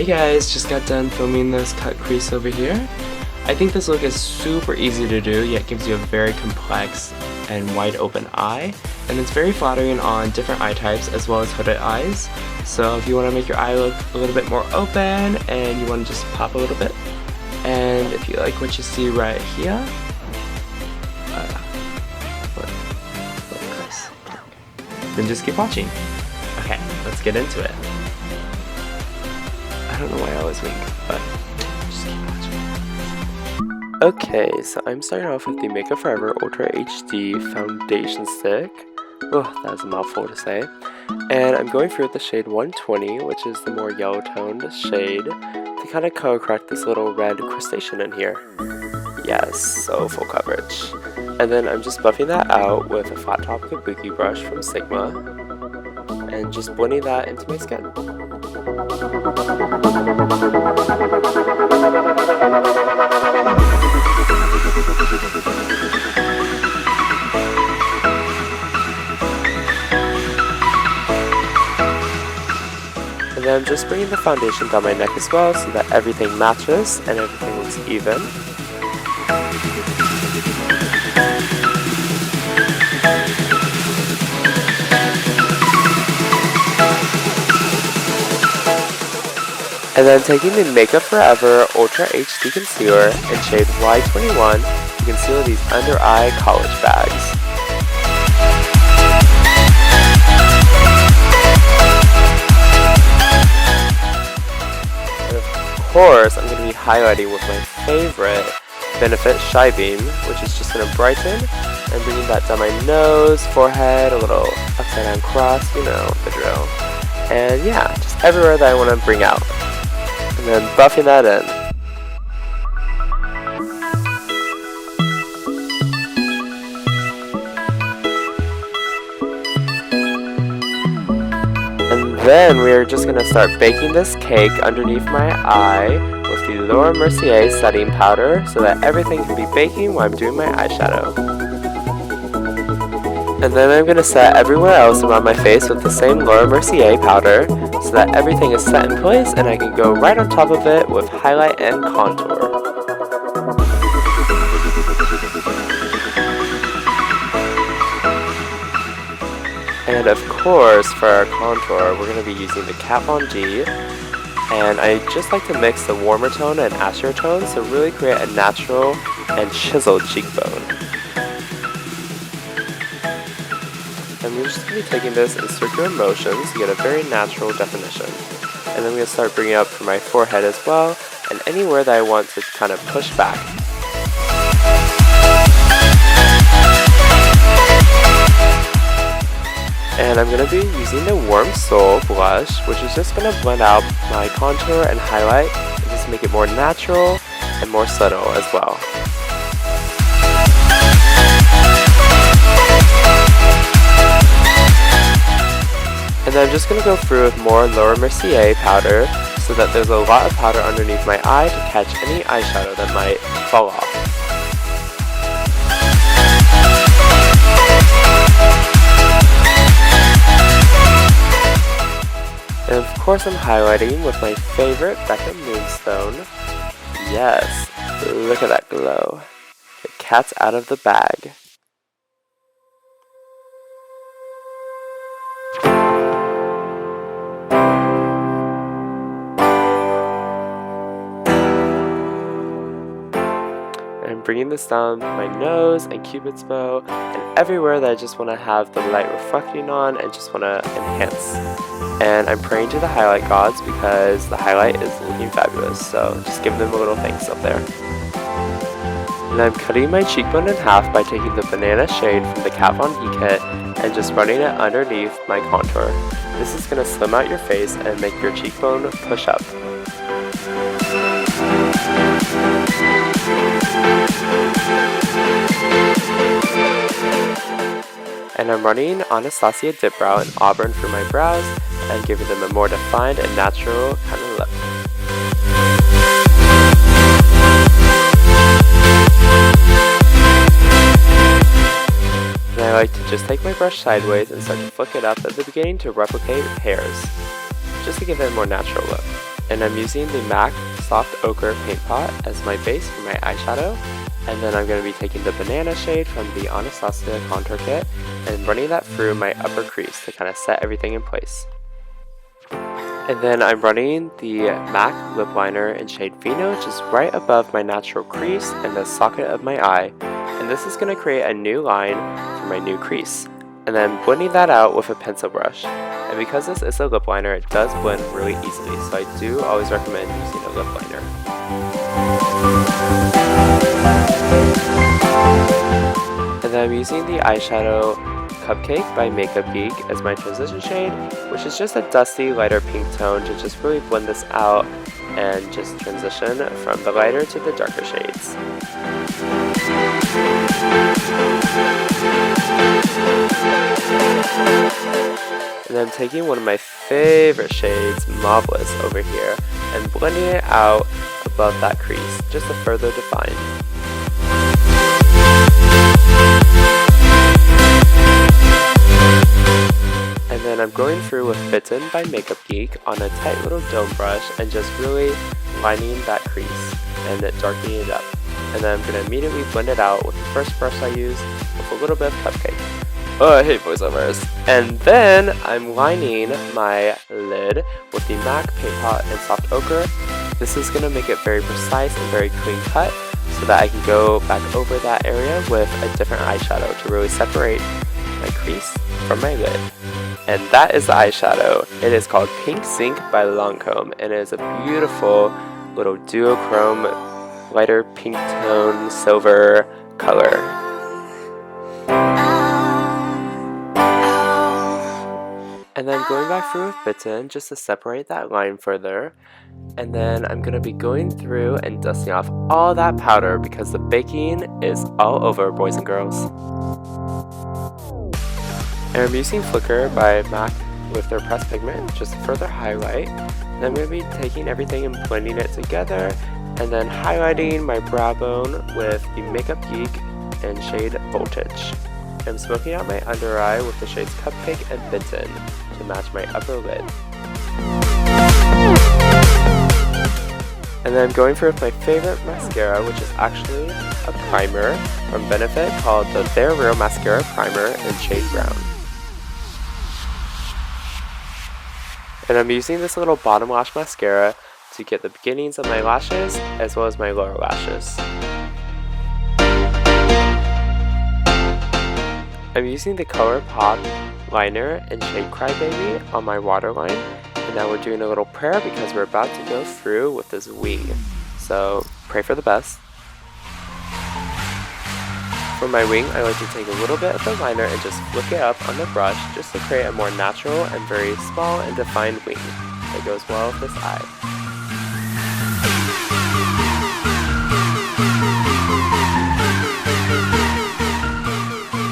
guys, just got done filming this cut crease over here. I think this look is super easy to do, yet gives you a very complex and wide open eye, and it's very flattering on different eye types as well as hooded eyes. So if you want to make your eye look a little bit more open and you want to just pop a little bit, and if you like what you see right here, then just keep watching. Okay, let's get into it. I don't know why I always wink, but just keep watching. Okay, so I'm starting off with the Makeup Forever Ultra HD Foundation Stick. Oh, that was a mouthful to say. And I'm going through with the shade 120, which is the more yellow toned shade, to kind of color correct this little red crustacean in here. Yes, so full coverage. And then I'm just buffing that out with a flat top kabuki brush from Sigma, and just blending that into my skin. And then I'm just bringing the foundation down my neck as well so that everything matches and everything looks even. And then taking the Makeup Forever Ultra HD Concealer in shade Y21 to conceal these under eye college bags. And of course, I'm going to be highlighting with my favorite Benefit Shy Beam, which is just going to brighten and bringing that down my nose, forehead, a little upside down cross, you know, the drill. And yeah, just everywhere that I want to bring out. And then buffing that in. And then we are just going to start baking this cake underneath my eye with the Laura Mercier setting powder so that everything can be baking while I'm doing my eyeshadow. And then I'm going to set everywhere else around my face with the same Laura Mercier powder so that everything is set in place and I can go right on top of it with highlight and contour. And of course, for our contour, we're going to be using the Kat Von D, and I just like to mix the warmer tone and ashier tone to really create a natural and chiseled cheekbone. And we're just going to be taking this in circular motions to get a very natural definition. And then I'm going to start bringing it up for my forehead as well, and anywhere that I want to kind of push back. And I'm going to be using the Warm Soul blush, which is just going to blend out my contour and highlight, and just make it more natural and more subtle as well. And then I'm just going to go through with more Laura Mercier powder so that there's a lot of powder underneath my eye to catch any eyeshadow that might fall off. And of course I'm highlighting with my favorite Becca Moonstone. Yes, look at that glow. The cat's out of the bag. I'm bringing this down my nose and Cupid's bow and everywhere that I just want to have the light reflecting on and just want to enhance. And I'm praying to the highlight gods because the highlight is looking fabulous, so just give them a little thanks up there. And I'm cutting my cheekbone in half by taking the banana shade from the Kat Von D kit and just running it underneath my contour. This is going to slim out your face and make your cheekbone push up. And I'm running Anastasia Dipbrow in Auburn for my brows and giving them a more defined and natural kind of look. And I like to just take my brush sideways and start to flick it up at the beginning to replicate hairs, just to give it a more natural look. And I'm using the MAC Soft Ochre Paint Pot as my base for my eyeshadow. And then I'm going to be taking the banana shade from the Anastasia contour kit and running that through my upper crease to kind of set everything in place. And then I'm running the MAC lip liner in shade Vino just right above my natural crease and the socket of my eye. And this is going to create a new line for my new crease. And then blending that out with a pencil brush. And because this is a lip liner, it does blend really easily, so I do always recommend using a lip liner. And then I'm using the eyeshadow Cupcake by Geek as my transition shade, which is just a dusty, lighter pink tone to just really blend this out and just transition from the lighter to the darker shades. And then I'm taking one of my favorite shades, Marvelous, over here and blending it out above that crease just to further define. And then I'm going through with Bitten by Geek on a tight little dome brush and just really lining that crease and darkening it up. And then I'm going to immediately blend it out with the first brush I use with a little bit of Cupcake. Oh, I hate voiceovers. And then I'm lining my lid with the MAC Paint Pot in Soft Ochre. This is going to make it very precise and very clean cut so that I can go back over that area with a different eyeshadow to really separate my crease from my lid. And that is the eyeshadow. It is called Pink Zinc by Lancome, and it is a beautiful little duochrome, lighter pink tone, silver color. And then going back through with Bitten just to separate that line further. And then I'm going to be going through and dusting off all that powder because the baking is all over, boys and girls. And I'm using Flicker by MAC with their pressed pigment just to further highlight. And I'm going to be taking everything and blending it together and then highlighting my brow bone with the Geek in shade Voltage. I'm smoking out my under eye with the shades Cupcake and Bitten to match my upper lid. And then I'm going for my favorite mascara, which is actually a primer from Benefit called the They're Real Mascara Primer in shade Brown. And I'm using this little bottom lash mascara to get the beginnings of my lashes as well as my lower lashes. I'm using the Colourpop liner in shade Crybaby on my waterline. And now we're doing a little prayer because we're about to go through with this wing. So pray for the best. For my wing, I like to take a little bit of the liner and just flick it up on the brush just to create a more natural and very small and defined wing that goes well with this eye.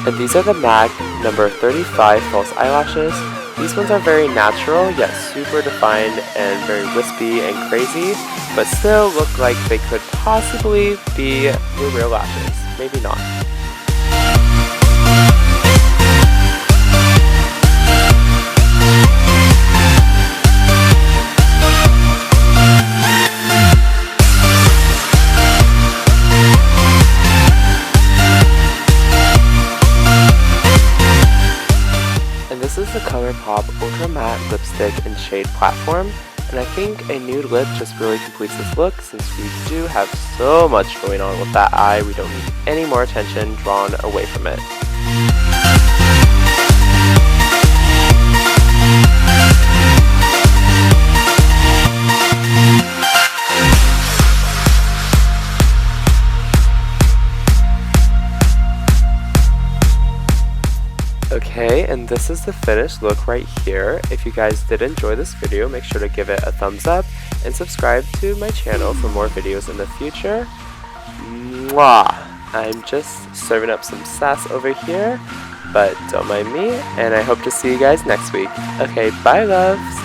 And these are the MAC number 35 false eyelashes. These ones are very natural, yet super defined and very wispy and crazy, but still look like they could possibly be your real lashes. Maybe not. This is the Colourpop Ultra Matte Lipstick in shade Platform, and I think a nude lip just really completes this look since we do have so much going on with that eye, we don't need any more attention drawn away from it. Okay, and this is the finished look right here. If you guys did enjoy this video, make sure to give it a thumbs up and subscribe to my channel for more videos in the future. Mwah! I'm just serving up some sass over here, but don't mind me, and I hope to see you guys next week. Okay, bye loves!